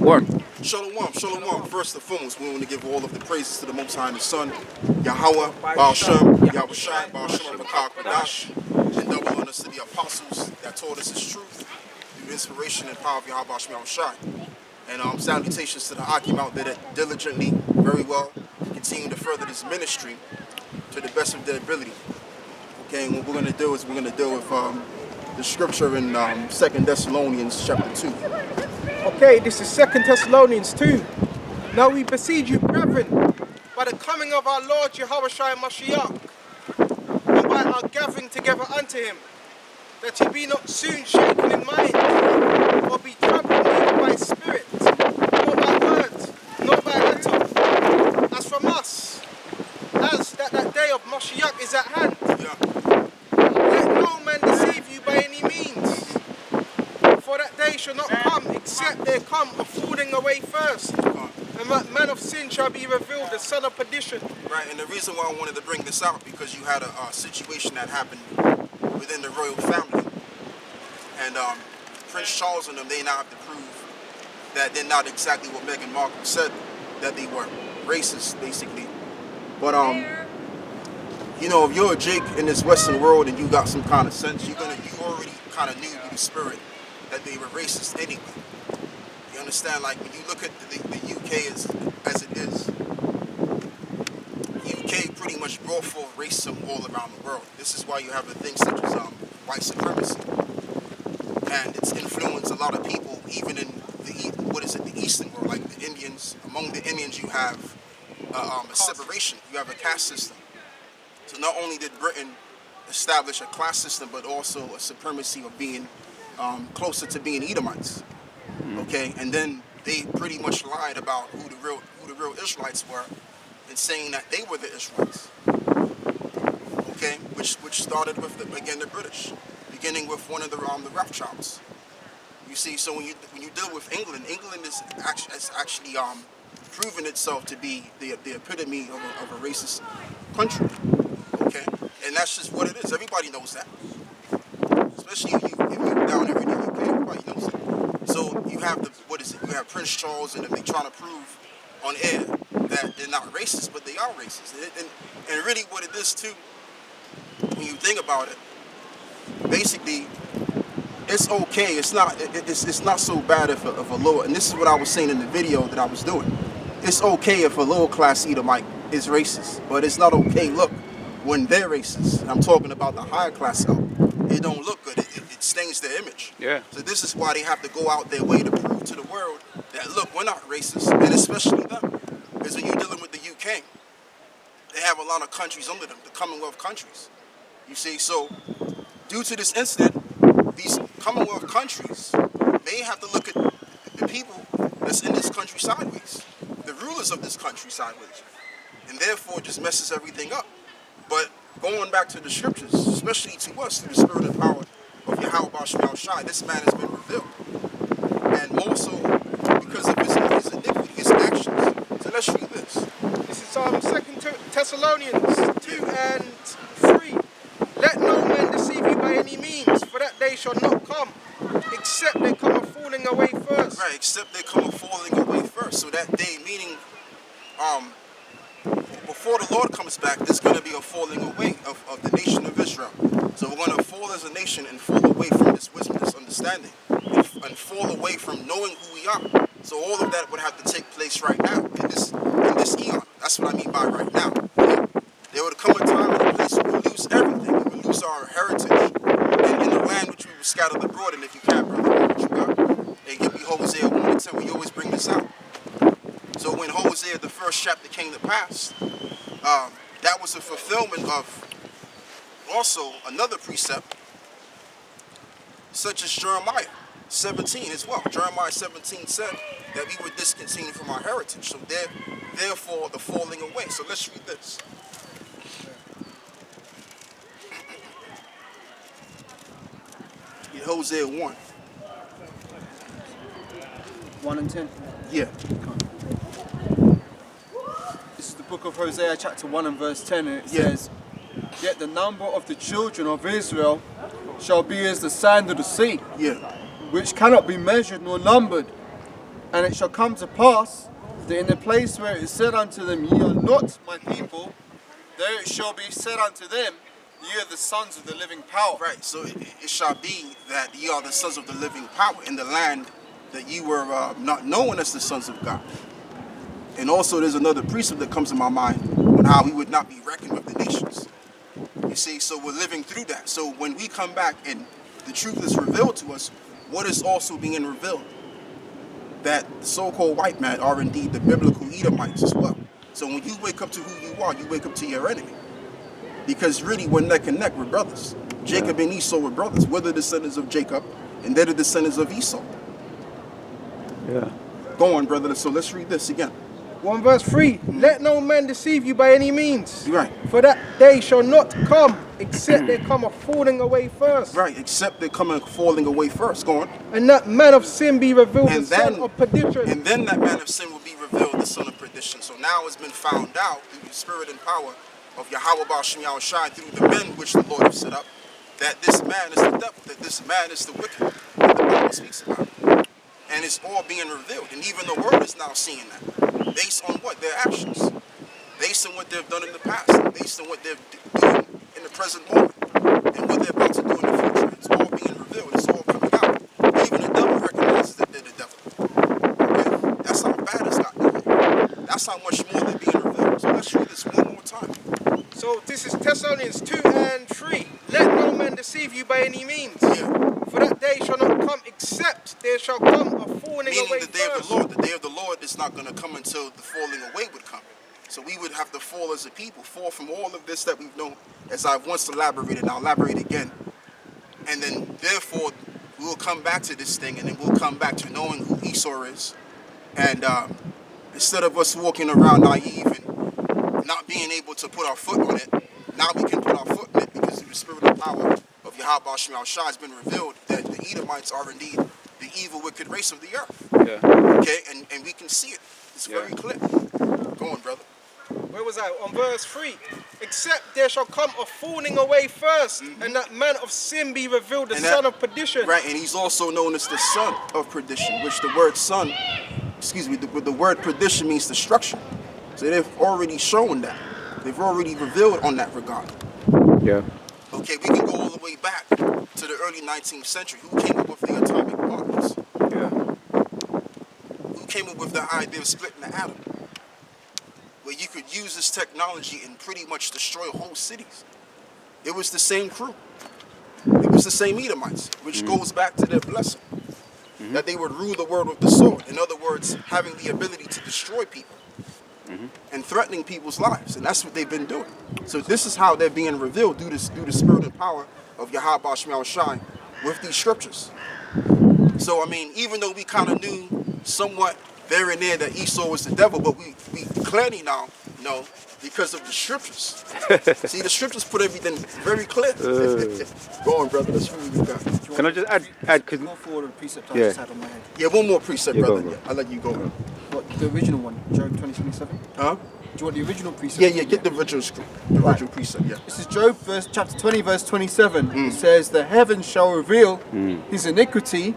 Shalom. Shalom, shalom. First and foremost, we want to give all of the praises to the Most High and His Son, Yahawah, Hasham, Yahawashi, Hasham, and double honors to the apostles that taught us His truth through the inspiration and power of Yahawashi. And salutations to the Akim out there that diligently, very well, continue to further this ministry to the best of their ability. Okay, and what we're going to do is we're going to deal with the scripture in 2 Thessalonians chapter 2. Okay, this is 2 Thessalonians 2. Now we beseech you, brethren, by the coming of our Lord Yahawashi Mashiach, and by our gathering together unto him, that ye be not soon shaken in mind, or be troubled neither by spirit, nor by word, nor by letter, as from us, as that day of Mashiach is at hand. Let no man deceive you by any means, for that day shall not come, except there come a falling away first, and that man of sin shall be revealed, the son of perdition. Right, and the reason why I wanted to bring this out, because you had a situation that happened within the royal family, and Prince Charles and them, they now have to prove that they're not exactly what Meghan Markle said, that they were racist, basically. But you know, if you're a Jake in this Western world and you got some kind of sense, you already kind of knew through the spirit that they were racist anyway. You understand? Like when you look at the UK as it is, UK pretty much brought forth racism all around the world. This is why you have the things such as white supremacy, and it's influenced a lot of people, even in the Eastern world, like the Indians. Among the Indians, you have a separation. You have a caste system. So not only did Britain establish a class system, but also a supremacy of being closer to being Edomites. Okay, and then they pretty much lied about who the real Israelites were, and saying that they were the Israelites. Okay, which started with the British, beginning with one of the Rothschilds. You see, so when you deal with England is actually proven itself to be the epitome of a racist country. Okay, and that's just what it is. Everybody knows that, especially if you're down here in the UK. Everybody knows it. So you have you have Prince Charles, and they trying to prove on air that they're not racist, but they are racist. And really, what it is too, when you think about it, basically, it's okay. It's not so bad if a lower. And this is what I was saying in the video that I was doing. It's okay if a lower class Edomite is racist, but it's not okay. Look, when they're racist, I'm talking about the higher class stuff. It don't look good. It stains their image. Yeah. So this is why they have to go out their way to prove to the world that, look, we're not racist, and especially them. Because when you're dealing with the UK, they have a lot of countries under them, the Commonwealth countries. You see, so due to this incident, these Commonwealth countries, they have to look at the people that's in this country sideways, the rulers of this country sideways, and therefore just messes everything up. But going back to the scriptures, especially to us, through the spirit and power of Yahawashi, this man has been revealed. And more so because of his iniquity, his actions. So let's read this. This is 2 Thessalonians 2 and 3. Let no man deceive you by any means, for that day shall not come, except there come a falling away first. Right, except there come a falling away first. So that day, meaning before the Lord comes back, there's going to be a falling away of the nation of Israel. So we're going to fall as a nation and fall away from this wisdom, this understanding, and fall away from knowing who we are. So all of that would have to take place right now, in this eon. That's what I mean by right now. There would come a time and a place where we lose everything. We would lose our heritage in the land which we were scattered abroad. And if you can't, brother, what you got? Hey, give me Hosea 1 and 10. We always bring this out. So when Hosea, the first chapter, came to pass, that was a fulfillment of also another precept, such as Jeremiah 17 as well. Jeremiah 17 said that we were discontinued from our heritage. So therefore, the falling away. So let's read this. Hosea 1. 1 and 10? Yeah. This is the book of Hosea, chapter 1 and verse 10, and it says, Yet the number of the children of Israel shall be as the sand of the sea, which cannot be measured nor numbered. And it shall come to pass that in the place where it is said unto them, Ye are not my people, there it shall be said unto them, Ye are the sons of the living power. Right, so it shall be that ye are the sons of the living power in the land that you were not known as the sons of God. And also there's another precept that comes to my mind on how we would not be reckoned with the nations. You see, so we're living through that. So when we come back and the truth is revealed to us, what is also being revealed? That the so-called white man are indeed the biblical Edomites as well. So when you wake up to who you are, you wake up to your enemy. Because really, we're neck and neck, we're brothers. Jacob and Esau were brothers. We're the descendants of Jacob, and they're the descendants of Esau. Yeah. Go on, brother. So let's read this again. 1 verse 3. Let no man deceive you by any means. Right. For that day shall not come, except there come a falling away first. Right, except they come and falling away first. Go on. And that man of sin be revealed, And the son then- of perdition. And then that man of sin will be revealed, the son of perdition. So now it's been found out through the spirit and power of Yahawah Yahawashi through the men which the Lord has set up, that this man is the devil, that this man is the wicked, that the Bible speaks about. And it's all being revealed. And even the world is now seeing that. Based on what? Their actions. Based on what they've done in the past. Based on what they're doing in the present moment. And what they're about to do in the future. It's all being revealed. It's all coming out. Even the devil recognizes that they're the devil. Okay? That's how bad it's gotten. That's how much more they're being revealed. So let's read this one more time. So this is Thessalonians 2 and 3. Let no man deceive you by any means. Yeah. For that day shall not come, except there shall come a falling Meaning away the day of first. the Lord. The day of the Lord is not going to come until the falling away would come. So we would have to fall as a people, fall from all of this that we've known, as I've once elaborated, and I'll elaborate again. And then, therefore, we'll come back to this thing, and then we'll come back to knowing who Esau is. And instead of us walking around naive and not being able to put our foot on it, now we can put our foot in it because the spirit and power of Yahawashi has been revealed that the Edomites are indeed the evil, wicked race of the earth. Yeah. Okay, and we can see it. It's very clear. Go on, brother. Where was I? On verse 3. Except there shall come a falling away first, and that man of sin be revealed, the And son that- of perdition. Right, and he's also known as the son of perdition, which the word son, the word perdition means destruction. So they've already shown that. They've already revealed on that regard. Yeah. Okay, we can go all the way back to the early 19th century. Who came up with the atomic bombs? Yeah. Who came up with the idea of splitting the atom? Where you could use this technology and pretty much destroy whole cities. It was the same crew. It was the same Edomites, which goes back to their blessing. That they would rule the world with the sword. In other words, having the ability to destroy people. And threatening people's lives. And that's what they've been doing. So this is how they're being revealed through the spirit and power of Yahawashi with these scriptures. So, I mean, even though we kind of knew somewhat there and there that Esau was the devil, but we clearly now know because of the scriptures. See, the scriptures put everything very clear. Go on, brother. Let's read what we got. Can I just add, cause Go forward with the precept I Yeah. just had on my head. Yeah, one more precept, Yeah, go brother. on, Yeah, I'll let you go. What, the original one, Job 20:27? Huh? Do you want the original precept? Yeah, get the original script. The original precept, yeah. This is Job chapter 20, verse 27. It says, The heavens shall reveal his iniquity,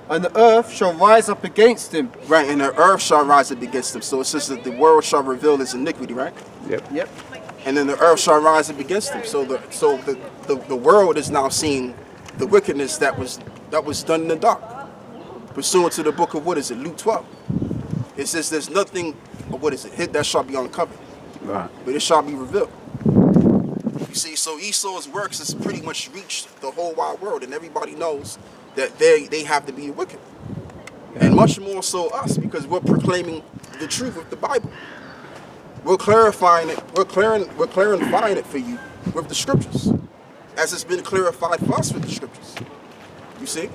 and the earth shall rise up against him. Right, and the earth shall rise up against him. So it says that the world shall reveal his iniquity, right? yep. Yep. And then the earth shall rise up against him. So the world is now seeing the wickedness that was done in the dark. Pursuant to the book of, Luke 12. It says there's nothing, hid that shall be uncovered. Right. But it shall be revealed. You see, so Esau's works has pretty much reached the whole wide world, and everybody knows that they have to be wicked. And much more so us, because we're proclaiming the truth of the Bible. We're clarifying it, we're clarifying it for you with the scriptures. As it's been clarified for us with the scriptures. You see?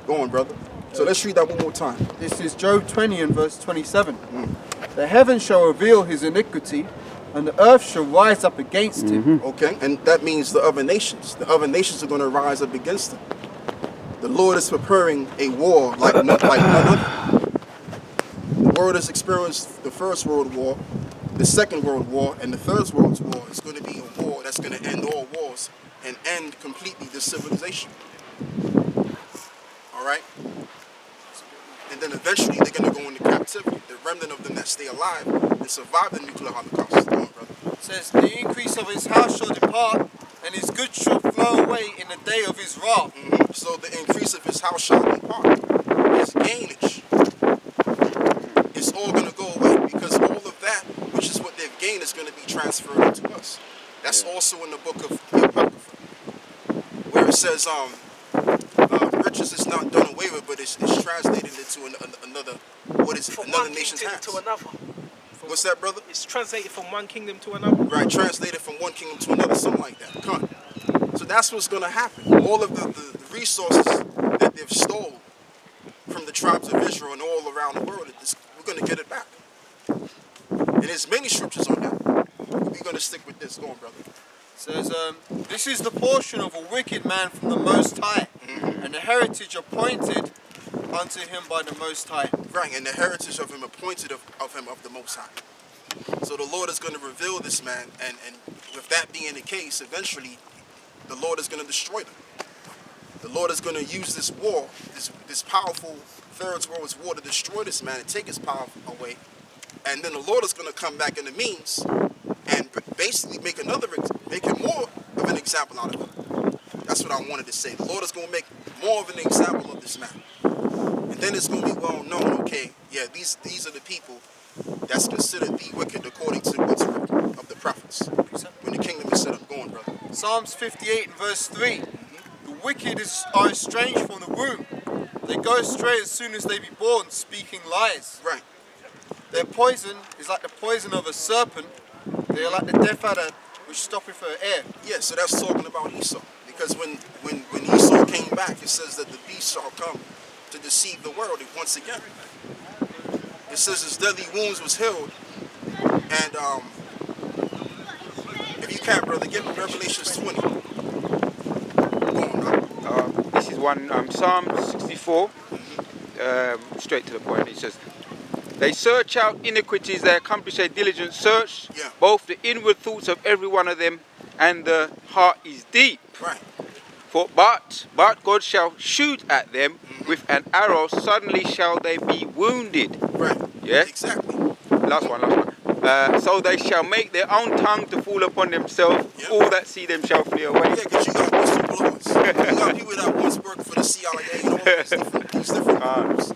Go on, brother. So let's read that one more time. This is Job 20 and verse 27. The heavens shall reveal his iniquity, and the earth shall rise up against him. Okay? And that means the other nations. The other nations are going to rise up against him. The Lord is preparing a war like none other. The world has experienced the First World War, the Second World War, and the Third World War. It's going to be a war that's going to end all wars and end completely the civilization. All right? And and then eventually they're going to go into captivity. The remnant of them that stay alive and survive the nuclear holocaust. Come on, brother. It says, the increase of his house shall depart, and his goods shall flow away in the day of his wrath. So the increase of his house shall depart. His gainage. It's all going to go away because all of that, which is what they've gained, is going to be transferred into us. That's also in the book of the Apocrypha, where it says, riches is not done away with, but it's translated into another, what is it, From another one nation's kingdom hands. to another. What's that, brother? It's translated from one kingdom to another. Right, translated from one kingdom to another, something like that. Come on. So that's what's going to happen. All of the resources that they've stolen from the tribes of Israel and all around the world, we're going to get it back. And there's many scriptures on that. We're going to stick with this. Go on, brother. It says, this is the portion of a wicked man from the Most High, and the heritage appointed unto him by the Most High. Right, and the heritage of him appointed of the Most High. So the Lord is going to reveal this man, and with that being the case, eventually the Lord is going to destroy them. The Lord is going to use this war, this powerful Third World War, to destroy this man and take his power away. And then the Lord is going to come back in the means and basically make him more of an example out of him. That's what I wanted to say. The Lord is going to make more of an example of this man. And then it's going to be well known, okay, yeah, these are the people that's considered the wicked according to what's written of the prophets. When the kingdom is set up, going, brother. Psalms 58 and verse 3. The wicked are estranged from the womb. They go astray as soon as they be born, speaking lies. Right. Their poison is like the poison of a serpent. They are like the death adder which stoppeth her air. Yeah, so that's talking about Esau. Because when Esau came back, it says that the beast shall come to deceive the world once again. It says his deadly wounds was healed. And if you can, brother, give me Revelations 20. Go on, This is one, Psalm 64, straight to the point. It says, they search out iniquities, they accomplish a diligent search, both the inward thoughts of every one of them, and the heart is deep. Right. But God shall shoot at them with an arrow, suddenly shall they be wounded. Right. Yeah? Exactly. Last one. So they shall make their own tongue to fall upon themselves, all that see them shall flee away. Yeah, because you got whistleblowers. You got people that once worked for the CIA and all these different groups.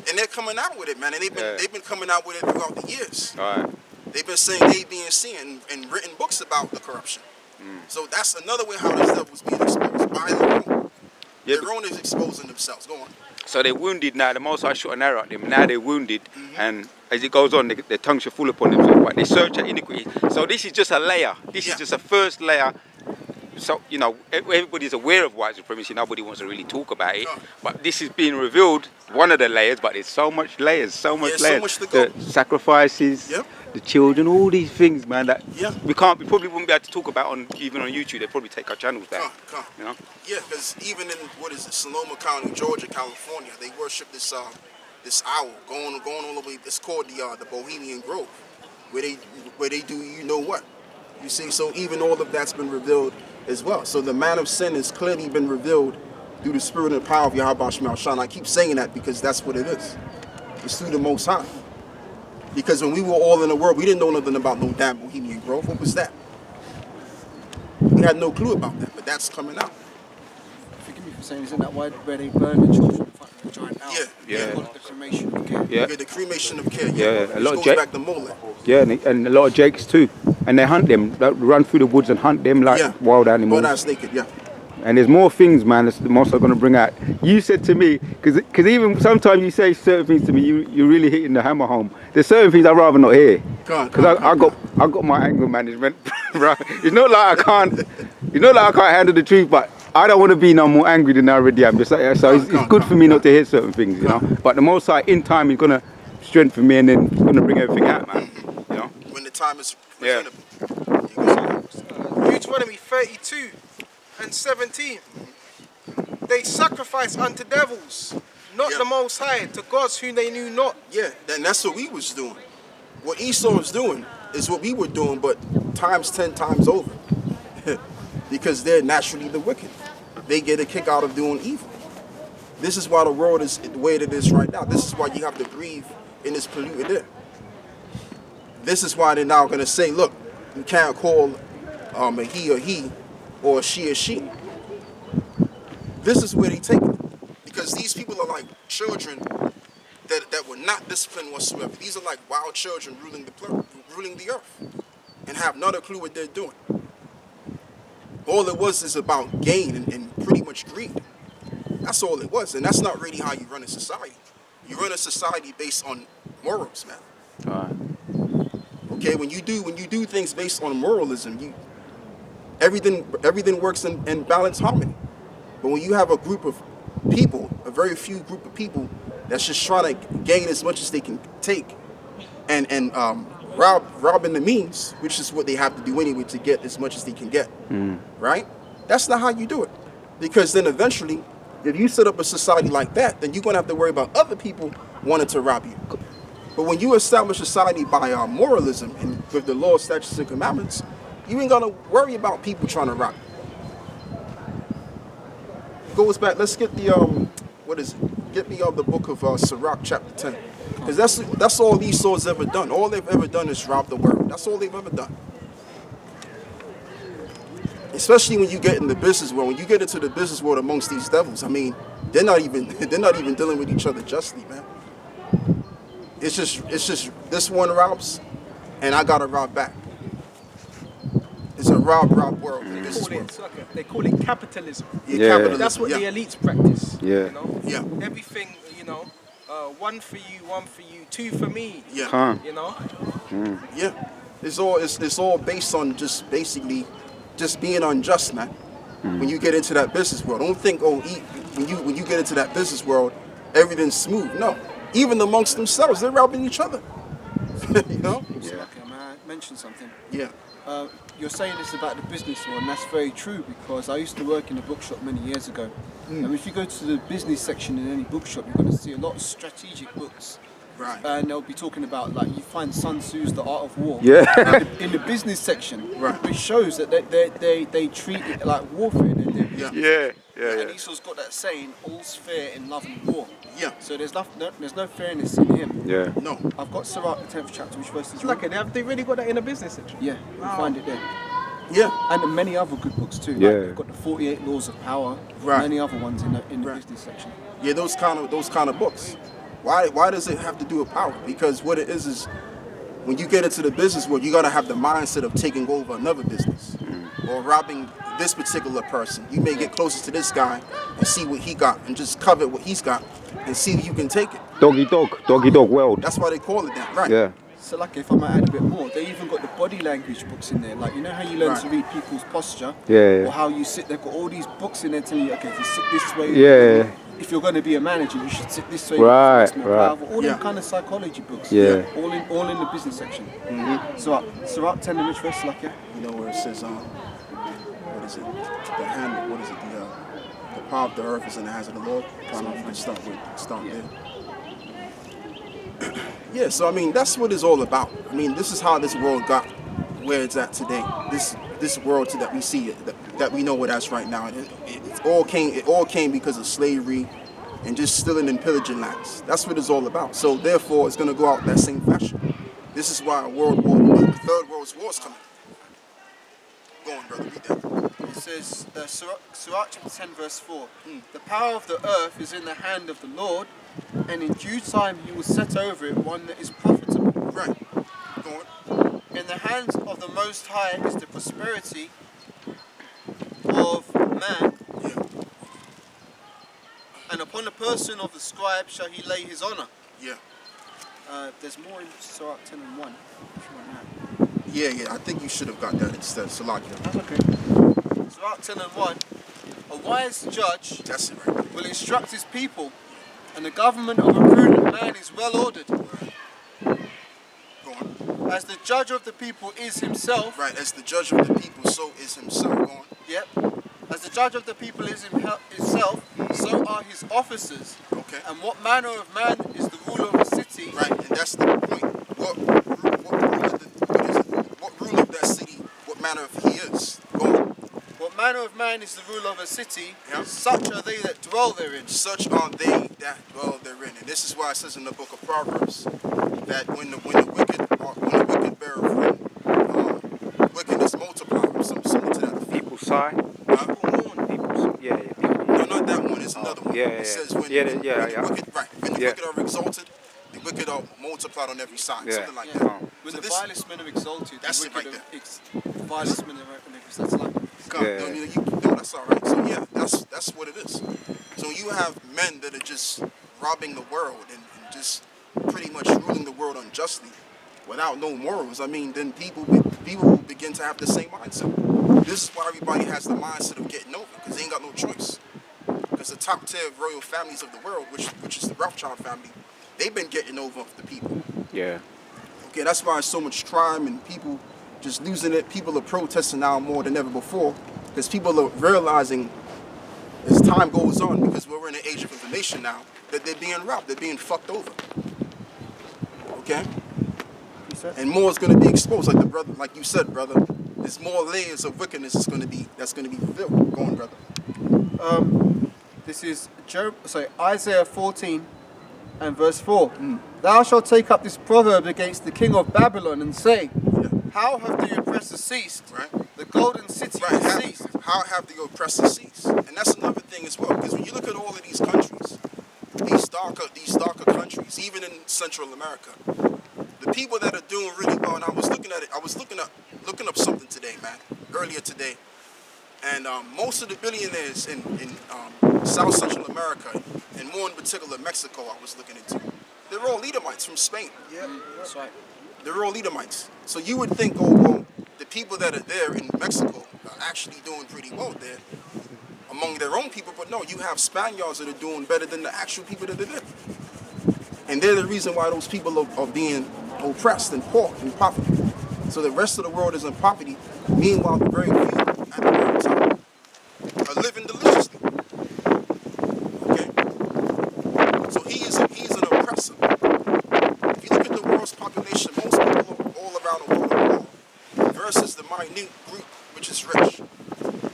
And they're coming out with it, man. And they've been coming out with it throughout the years. They've been saying A, B, and C and written books about the corruption. So that's another way how this stuff was being exposed by their own. Yeah, their own is exposing themselves. Go on. So they're wounded now. The Most High shot an arrow at them. Now they're wounded, and as it goes on, their tongue shall fall upon themselves. But they search at iniquity. So this is just a layer. This is just a first layer. So, you know, everybody's aware of white supremacy. Nobody wants to really talk about it. But this is being revealed, one of the layers, but there's so much layers, so much layers. So much to go. The sacrifices, the children, all these things, man, that we probably wouldn't be able to talk about even on YouTube. They'd probably take our channels down. You know? Yeah, because even in, Sonoma County, Georgia, California, they worship this owl going all the way. It's called the Bohemian Grove, where they do you know what. You see, so even all of that's been revealed as well. So the man of sin has clearly been revealed through the spirit and power of Yahawashi. I keep saying that because that's what it is. It's through the Most High. Because when we were all in the world, we didn't know nothing about no damn Bohemian Grove. What was that? We had no clue about that, but that's coming out. Forgive me for saying, isn't that why where they burn the children in front of the giant owl? Yeah. The cremation of care. Yeah. The cremation of care. Yeah, a lot of goes back to Molech. Yeah, and a lot of jakes too. And they hunt them, run through the woods and hunt them like wild animals. Butt-ass naked, And there's more things, man, that's the most I'm going to bring out. You said to me, because even sometimes you say certain things to me, you're really hitting the hammer home. There's certain things I'd rather not hear. Because I got my anger management, right? It's not like I can't handle the truth, but I don't want to be no more angry than I already am. So it's good for me not to hear certain things, you know. But the Most High, in time, He's going to strengthen me and then He's going to bring everything out, man. You know? When the time is presentable. Deuteronomy 32 and 17. They sacrifice unto devils, not the Most High, to gods whom they knew not. Yeah, and that's what we was doing. What Esau was doing is what we were doing, but times 10 times over. Because they're naturally the wicked. They get a kick out of doing evil. This is why the world is the way it is right now. This is why you have to breathe in this polluted air. This is why they're now going to say, look, you can't call a he or a she. This is where they take it. Because these people are like children that were not disciplined whatsoever. These are like wild children ruling the earth and have not a clue what they're doing. All it was is about gain and pretty much greed. That's all it was. And that's not really how you run a society. You run a society based on morals, man. All right. Okay, when you do things based on moralism, everything works in balanced harmony. But when you have a group of people, a very few group of people that's just trying to gain as much as they can take, and robbing the means, which is what they have to do anyway to get as much as they can get, right? That's not how you do it, because then eventually, if you set up a society like that, then you're gonna have to worry about other people wanting to rob you. But when you establish a society by moralism and with the law, statutes, and commandments, you ain't gonna worry about people trying to rob you. Goes back. Let's get the what is it? Get me the book of Sirach chapter 10, because that's all Esau's ever done. All they've ever done is rob the world. That's all they've ever done. Especially when you get in the business world. When you get into the business world amongst these devils, I mean, they're not even dealing with each other justly, man. It's just this one robs, and I gotta rob back. It's a rob world. They call it capitalism. Yeah. Capitalism. That's what the elites practice. Yeah. You know? Yeah. Everything, one for you, two for me. Yeah. Huh. You know? Yeah. It's all based on just basically just being unjust, man. When you get into that business world, don't think when you get into that business world, everything's smooth. No. Even amongst themselves, they're robbing each other. You know? Yeah. Okay, may I mention something? Yeah. You're saying this about the business world, and that's very true, because I used to work in a bookshop many years ago. And if you go to the business section in any bookshop, you're going to see a lot of strategic books. Right. And they'll be talking about, like, you find Sun Tzu's The Art of War. Yeah. In the business section, Right. which shows that they treat it like warfare. And Esau's got that saying, all's fair in love and war. Yeah. So there's no fairness in him. Yeah. No. I've got Sirach, the 10th chapter, which verse is It's like they really got that in a business section. Yeah, you find it there. Yeah. And many other good books too. Yeah. Like they've got the 48 Laws of Power. Right. Many other ones in the Right. business section. Yeah, those kind of books. Why does it have to do with power? Because what it is when you get into the business world, you gotta have the mindset of taking over another business or robbing this particular person. You may get closer to this guy and see what he got and just covet what he's got and see if you can take it. Doggy dog world. That's why they call it that, right? Yeah. So like, if I might add a bit more, they even got the body language books in there. Like, you know how you learn Right. to read people's posture? Yeah. Or how you sit, they've got all these books in there telling you, okay, if you sit this way, Yeah. if you're going to be a manager, you should sit this way. Right, it's more right. powerful. All Yeah. them kind of psychology books. Yeah. All in the business section. So, Sirach 10 and which verse, like, yeah? You know where it says what is it? The hand. What is it? The power of the earth is in the hands of the Lord. Kind of start there. Yeah, so I mean that's what it's all about. I mean, this is how this world got where it's at today. This world that we see that we know it as right now. It all came because of slavery and just stealing and pillaging lands. That's what it's all about. So therefore, it's gonna go out that same fashion. This is why the Third World War is coming. Go on, brother, read that. It says, Sirach chapter 10 verse 4, the power of the earth is in the hand of the Lord, and in due time he will set over it one that is profitable. Right. Go on. In the hands of the Most High is the prosperity of man, Yeah. and upon the person of the scribe shall he lay his honor. Yeah. There's more in Sirach 10 and 1. If you want that. Yeah. I think you should have got that instead. Salakia. That's okay. Sirach 10 and 1. A wise judge That's it right there. will instruct his people, and the government of a prudent man is well ordered. Go on. As the judge of the people is himself, Right, as the judge of the people, so is himself. Go on. yep. As the judge of the people is himself, so are his officers. Okay. And what manner of man is the ruler of a city? Right, and that's the point. What rule of that city, what manner of he is? Go on. What What manner of man is the ruler of a city? Yeah. Such are they that dwell therein. Such are they that dwell therein. And this is why it says in the book of Proverbs that when the wicked bear fruit, wickedness multiplies. Something similar to that. People sigh. People, yeah. No, not that one. It's another one. Yeah. It says when the wicked are exalted, the wicked are multiplied on every side. Yeah. Something like Yeah. that. When So the this- vilest men are exalted, That's the it right wicked there. are vilest men are that's like God, Yeah. no, that's all right. So yeah, that's what it is. So you have men that are just robbing the world and just pretty much ruling the world unjustly, without no morals. I mean, then people will begin to have the same mindset. This is why everybody has the mindset of getting over, because they ain't got no choice. Because the top tier of royal families of the world, which is the Rothschild family, they've been getting over the people. Yeah. Okay, that's why there's so much crime and people just losing it. People are protesting now more than ever before because people are realizing as time goes on, because we're in an age of information now, that they're being robbed, they're being fucked over. Okay? And more is going to be exposed, like you said, brother. There's more layers of wickedness that's going to be revealed. Go on, brother. this is Isaiah 14 and verse 4. Thou shalt take up this proverb against the king of Babylon and say, how have the oppressor ceased? Right. The golden city has ceased. How have the oppressor ceased? And that's another thing as well, because when you look at all of these countries, these darker countries, even in Central America, the people that are doing really well, and I was looking up something today, man, earlier today, and most of the billionaires in South Central America, and more in particular Mexico, I was looking into, they're all Edomites from Spain. Yeah, that's right. They're all Edomites. So you would think, oh, well, the people that are there in Mexico are actually doing pretty well there among their own people, but no, you have Spaniards that are doing better than the actual people that are there. And they're the reason why those people are being oppressed and poor and poverty. So the rest of the world is in poverty. Meanwhile, the very few at the very top are living deliciously. Okay? So he's an oppressor. If you look at the world's population, most people all around the world are poor versus the minute group which is rich.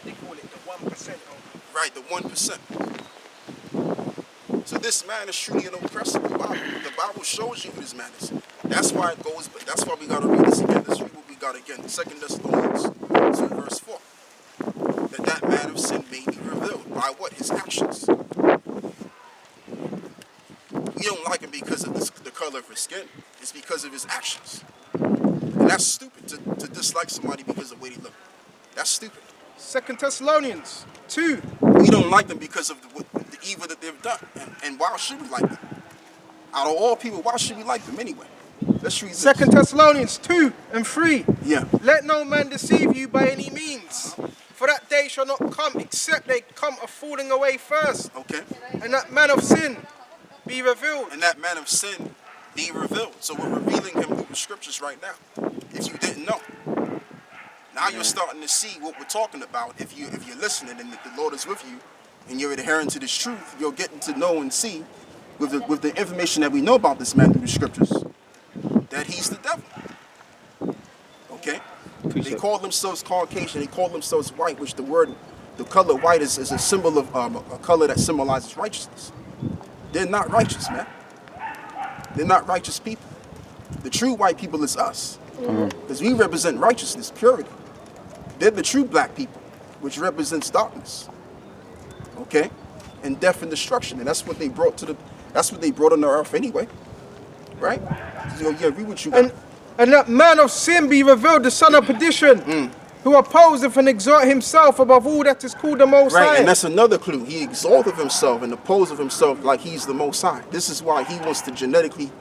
They call it the 1%. Right, the 1%. So this man is truly an oppressor. The Bible shows you who this man is. That's why it goes, but that's why we got to read this again. Let's read what we got again. 2 Thessalonians 2 verse 4. That man of sin may be revealed. By what? His actions. We don't like him because of the color of his skin. It's because of his actions. And that's stupid to dislike somebody because of the way they look. That's stupid. 2 Thessalonians 2. We don't like them because of the evil that they've done. And why should we like them? Out of all people, why should we like them anyway? Let's read this. 2 Thessalonians 2 and 3. Yeah. Let no man deceive you by any means, for that day shall not come except they come a falling away first, Okay. and that man of sin be revealed. And that man of sin be revealed. So we're revealing him through the scriptures right now. If you didn't know. Now you're starting to see what we're talking about. If you're listening and the Lord is with you and you're adhering to this truth, you're getting to know and see with the information that we know about this man through the scriptures that he's the devil. Okay? They call themselves Caucasian, they call themselves white, which the color white is a symbol of a color that symbolizes righteousness. They're not righteous, man. They're not righteous people. The true white people is us. Because we represent righteousness, purity. They're the true black people, which represents darkness. Okay? And death and destruction. And that's what they brought on the earth anyway. Right? So yeah, agree with you. And that man of sin be revealed, the son of perdition, who opposeth and exalt himself above all that is called the Most High. Right, and that's another clue. He exalted himself and opposed himself like he's the Most High. This is why he wants to genetically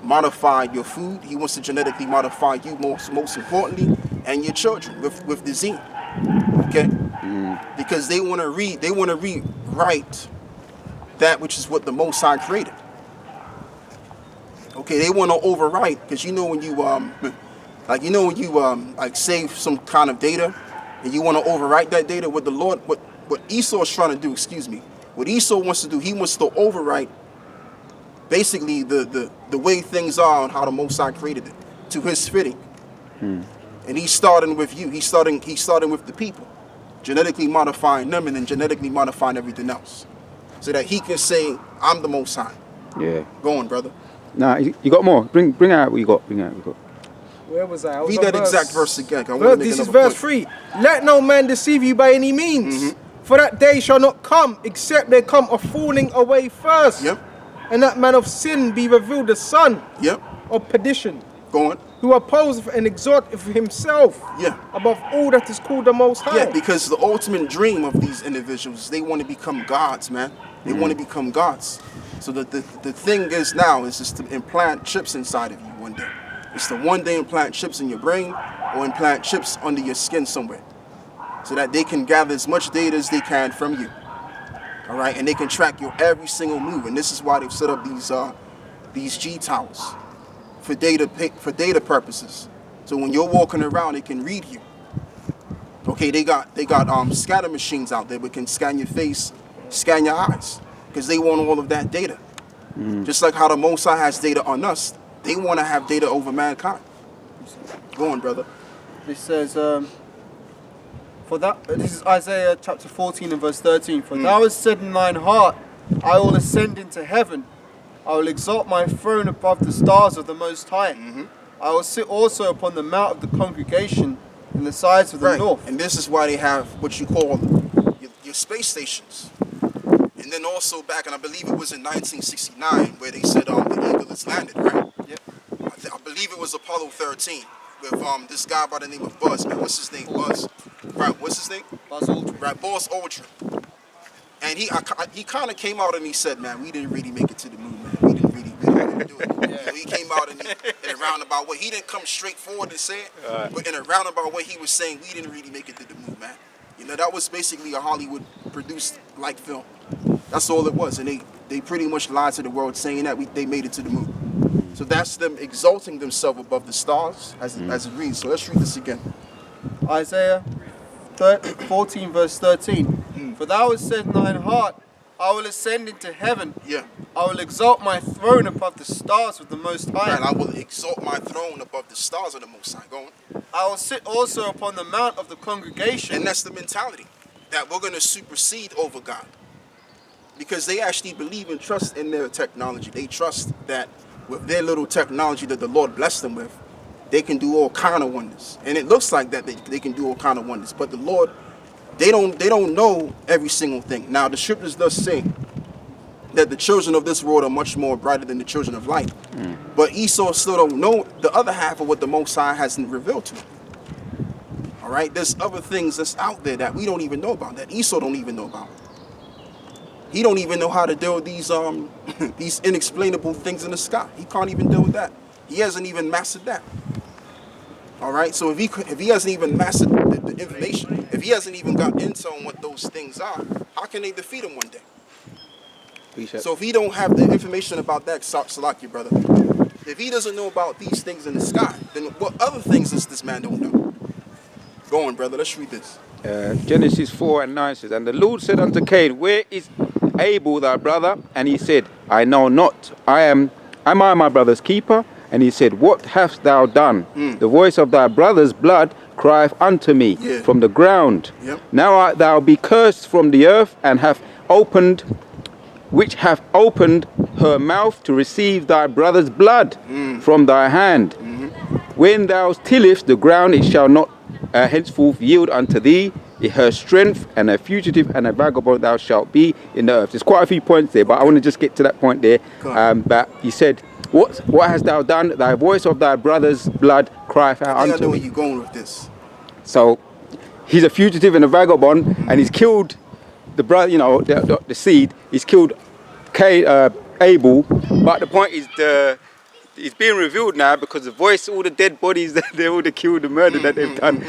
modify your food. He wants to genetically modify you, most importantly, and your children with disease. Okay? Because they want to rewrite that which is what the Most High created. Okay, they want to overwrite, because when you save some kind of data and you want to overwrite that data, what Esau is trying to do, what Esau wants to do, he wants to overwrite basically the way things are and how the Most High created it to his fitting. And he's starting with you. He's starting with the people. genetically modifying them and then genetically modifying everything else. So that he can say, I'm the Most High. Yeah. Go on, brother. Nah, you got more. Bring out what you got. Bring out what you got. Where was I? Read that exact verse again. I wanna make This is another verse point. 3. Let no man deceive you by any means. For that day shall not come, except there come a falling away first. Yep. And that man of sin be revealed the son Yep. of perdition, Go on. who opposeth and exalteth himself Yeah. above all that is called the Most High. Yeah, because the ultimate dream of these individuals, they want to become gods, man. They want to become gods. So the thing is now is just to implant chips inside of you one day. It's to one day implant chips in your brain or implant chips under your skin somewhere. So that they can gather as much data as they can from you. All right, and they can track your every single move. And this is why they've set up these G towers for data purposes. So when you're walking around, it can read you. Okay, they got scanner machines out there that can scan your face, scan your eyes, because they want all of that data. Just like how the Most High has data on us, they want to have data over mankind. Go on, brother. It says, for that, this is Isaiah chapter 14 and verse 13. For thou hast said in thine heart, I will ascend into heaven. I will exalt my throne above the stars of the Most High. I will sit also upon the mount of the congregation in the sides of the north. And this is why they have what you call your space stations. And then also back, and I believe it was in 1969, where they said the eagle has landed, right? Yep. I believe it was Apollo 13 with this guy by the name of Buzz. Man, what's his name? Buzz. Right. What's his name? Buzz Aldrin. Right. Buzz Aldrin. And he kind of came out and he said, man, we didn't really make it to the moon, man. We didn't really do it. Yeah. So he came out and in a roundabout way. He didn't come straight forward and say it, but in a roundabout way, he was saying we didn't really make it to the moon, man. You know, that was basically a Hollywood produced like film. That's all it was. And they pretty much lied to the world saying that they made it to the moon. So that's them exalting themselves above the stars as it reads. So let's read this again. Isaiah 14 verse 13. For thou hast said in thine heart, I will ascend into heaven. Yeah. I will exalt my throne above the stars of the Most High. And I will exalt my throne above the stars of the Most High. Go on. I will sit also upon the mount of the congregation. And that's the mentality, that we're going to supersede over God. Because they actually believe and trust in their technology. They trust that with their little technology that the Lord blessed them with, they can do all kind of wonders. And it looks like that they can do all kind of wonders. But the Lord, they don't know every single thing. Now the scriptures does say that the children of this world are much more brighter than the children of light. But Esau still don't know the other half of what the Most High hasn't revealed to him. All right, there's other things that's out there that we don't even know about, that Esau don't even know about. He don't even know how to deal with these these inexplainable things in the sky. He can't even deal with that. He hasn't even mastered that. All right, so if he hasn't even mastered the information, if he hasn't even got intel on what those things are, how can they defeat him one day? So if he don't have the information about that, Salaki, brother, if he doesn't know about these things in the sky, then what other things does this man don't know? Go on, brother, let's read this. Genesis 4 and 9 says, and the Lord said unto Cain, where is Abel thy brother? And he said, I know not. Am I my brother's keeper? And he said, what hast thou done? The voice of thy brother's blood crieth unto me from the ground. Now art thou be cursed from the earth, and which hath opened her mouth to receive thy brother's blood from thy hand. When thou tillest the ground, it shall not henceforth yield unto thee. Her strength and a fugitive and a vagabond thou shalt be in the earth. There's quite a few points there, but I want to just get to that point there. That he said, what hast thou done? Thy voice of thy brother's blood crieth out unto me. I know where you're going with this. So he's a fugitive and a vagabond, and he's killed the brother, you know, the seed. He's killed Abel, but the point is it's being revealed now because the voice, all the dead bodies that they all the killed, the murder that they've done,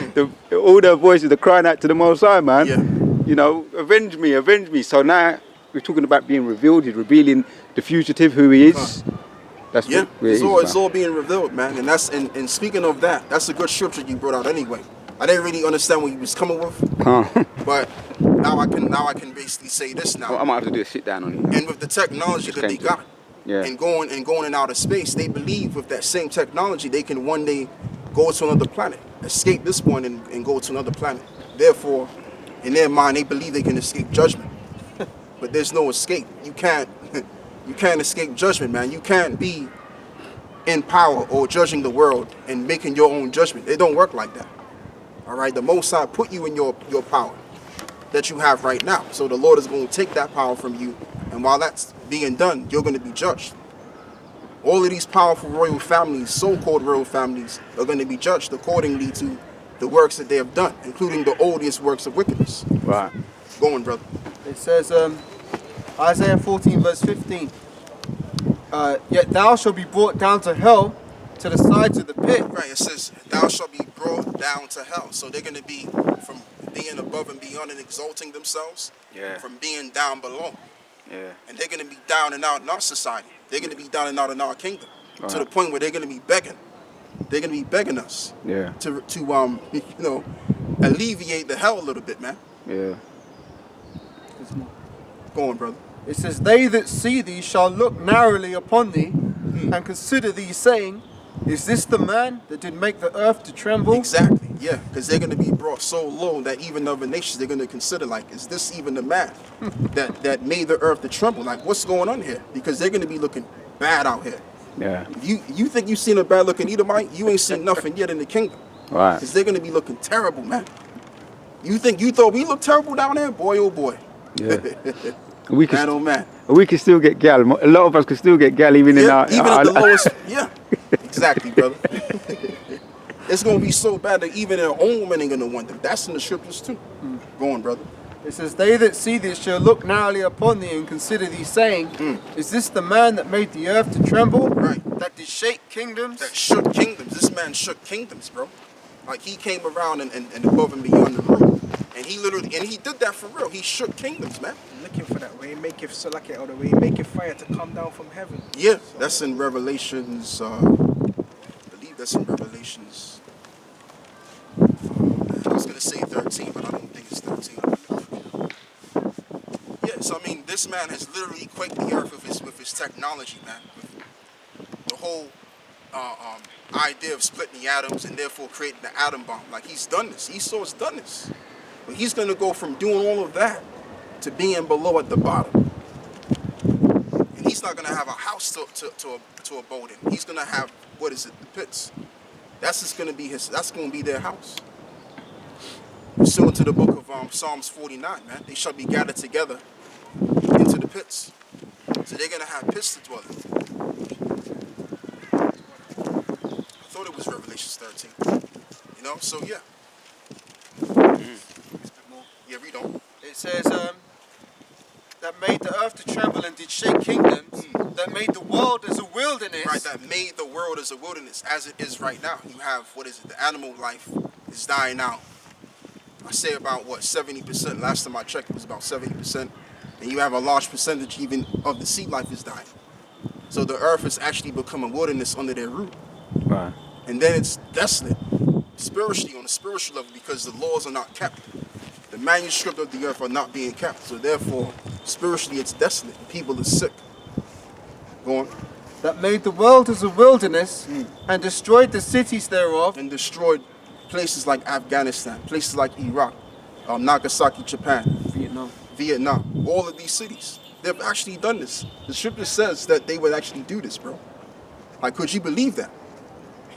all their voices are crying out to the Most High, man. You know, avenge me, avenge me. So now we're talking about being revealed. He's revealing the fugitive, who he is. That's it's all being revealed, man. And that's and speaking of that, that's a good scripture you brought out anyway. I didn't really understand what you was coming with, but now I can basically say this now. Well, I might have to do a sit down on it. And with the technology that they got, and going in outer space, they believe with that same technology they can one day go to another planet, escape this one and go to another planet. Therefore, In their mind, they believe they can escape judgment. But there's no escape. You can't escape judgment, man. You can't be in power or judging the world and making your own judgment. It don't work like that. All right? The Most High put you in your power that you have right now. So the Lord is going to take that power from you. And while that's being done, you're going to be judged. All of these powerful royal families, so-called royal families, are going to be judged accordingly to the works that they have done, including the odious works of wickedness. Right. Go on, brother. It says, Isaiah 14 verse 15, yet thou shalt be brought down to hell, to the sides of the pit. Right, it says, thou shalt be brought down to hell. So they're going to be from being above and beyond and exalting themselves, from being down below. Yeah. And they're going to be down and out in our society. They're going to be down and out in our kingdom, to the point where they're going to be begging. They're going to be begging us to you know, alleviate the hell a little bit, man. Yeah. Go on, brother. It says, they that see thee shall look narrowly upon thee, and consider thee, saying, is this the man that did make the earth to tremble? Exactly, yeah, because they're going to be brought so low that even other nations, they're going to consider, like, is this even the man that made the earth to tremble? Like, what's going on here? Because they're going to be looking bad out here. Yeah. You think you've seen a bad looking Edomite? You ain't seen nothing yet in the kingdom. Right. Because they're going to be looking terrible, man. You thought we look terrible down there? Boy, oh boy. Yeah. We can, man, oh man. We can still get gal. A lot of us can still get gal even in our... Even at the lowest... Yeah, exactly, brother. It's going to be so bad that even their own women ain't going to want them. That's in the scriptures too. Go on, brother. It says, they that see thee shall look narrowly upon thee and consider thee, saying, is this the man that made the earth to tremble? Right. That did shake kingdoms? That shook kingdoms. This man shook kingdoms, bro. Like, he came around and above and beyond the room. And he did that for real. He shook kingdoms, man. Looking for that way, he maketh Salaki out of the way, he maketh fire to come down from heaven. Yeah, that's in Revelations. I believe that's in Revelations. I was gonna say 13, but I don't think it's 13. Yeah, so I mean, this man has literally quaked the earth with his technology, man. With the whole idea of splitting the atoms and therefore creating the atom bomb. Like, he's done this. Esau's done this. But he's gonna go from doing all of that to being below at the bottom. And he's not gonna have a house to abode in. He's gonna have, what is it, the pits. That's just gonna be that's gonna be their house. Pursuant to the book of Psalms 49, man. They shall be gathered together into the pits. So they're gonna have pits to dwell in. I thought it was Revelations 13. You know, so yeah. Yeah, read on. It says, that made the earth to tremble and did shake kingdoms, that made the world as a wilderness. Right, that made the world as a wilderness, as it is right now. You have, what is it, the animal life is dying out. I say about, 70%. Last time I checked, it was about 70%. And you have a large percentage even of the sea life is dying. So the earth has actually become a wilderness under their root. Right. And then it's desolate, spiritually, on a spiritual level, because the laws are not kept. The manuscript of the earth are not being kept. So therefore, spiritually, it's desolate. People are sick. Go on. That made the world as a wilderness and destroyed the cities thereof. And destroyed places like Afghanistan, places like Iraq, Nagasaki, Japan, Vietnam, all of these cities. They've actually done this. The scripture says that they would actually do this, bro. Like, could you believe that?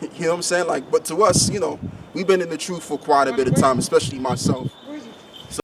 You know what I'm saying? Like, but to us, you know, we've been in the truth for quite a bit of time, especially myself.